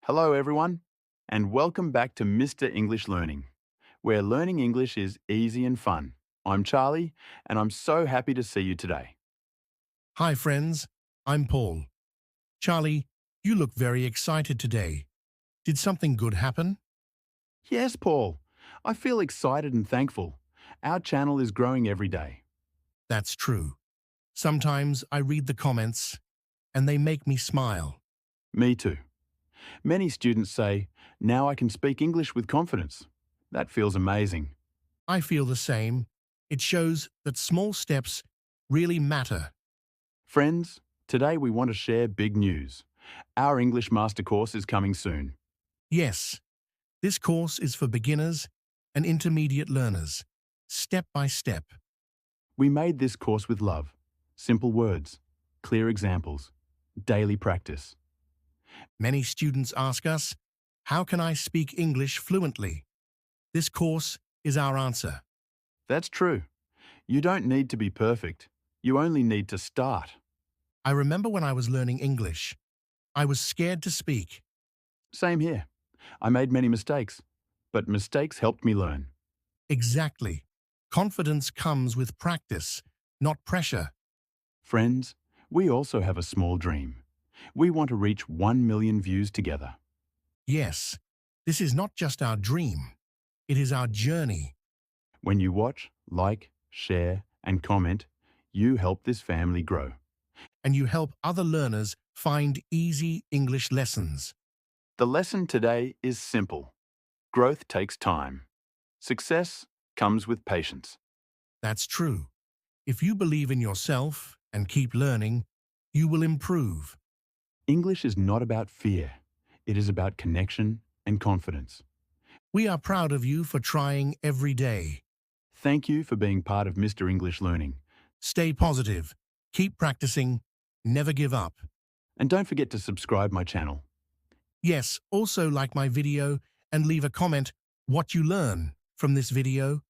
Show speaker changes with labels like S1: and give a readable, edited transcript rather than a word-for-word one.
S1: Hello, everyone, and welcome back to Mr. English Learning, where learning English is easy and fun. I'm Charlie, and I'm so happy to see you today.
S2: Hi, friends. I'm Paul. Charlie, you look very excited today. Did something good happen?
S1: Yes, Paul, I feel excited and thankful. Our channel is growing every day.
S2: That's true. Sometimes I read the comments and they make me smile.
S1: Me too. Many students say, now I can speak English with confidence. That feels amazing.
S2: I feel the same. It shows that small steps really matter.
S1: Friends, today we want to share big news. Our English Master course is coming soon.
S2: Yes, this course is for beginners and intermediate learners, step by step.
S1: We made this course with love. Simple words, clear examples, daily practice.
S2: Many students ask us, how can I speak English fluently? This course is our answer.
S1: That's true. You don't need to be perfect. You only need to start.
S2: I remember when I was learning English, I was scared to speak.
S1: Same here. I made many mistakes, but mistakes helped me learn.
S2: Exactly. Confidence comes with practice, not pressure.
S1: Friends, we also have a small dream. We want to reach 1 million views together.
S2: Yes, this is not just our dream. It is our journey.
S1: When you watch, like, share, and comment, you help this family grow.
S2: And you help other learners find easy English lessons.
S1: The lesson today is simple. Growth takes time. Success comes with patience.
S2: That's true. If you believe in yourself and keep learning, you will improve.
S1: English is not about fear. It is about connection and confidence.
S2: We are proud of you for trying every day.
S1: Thank you for being part of Mr. English Learning.
S2: Stay positive, keep practicing, never give up.
S1: And don't forget to subscribe my channel.
S2: Yes, also like my video and leave a comment what you learn from this video.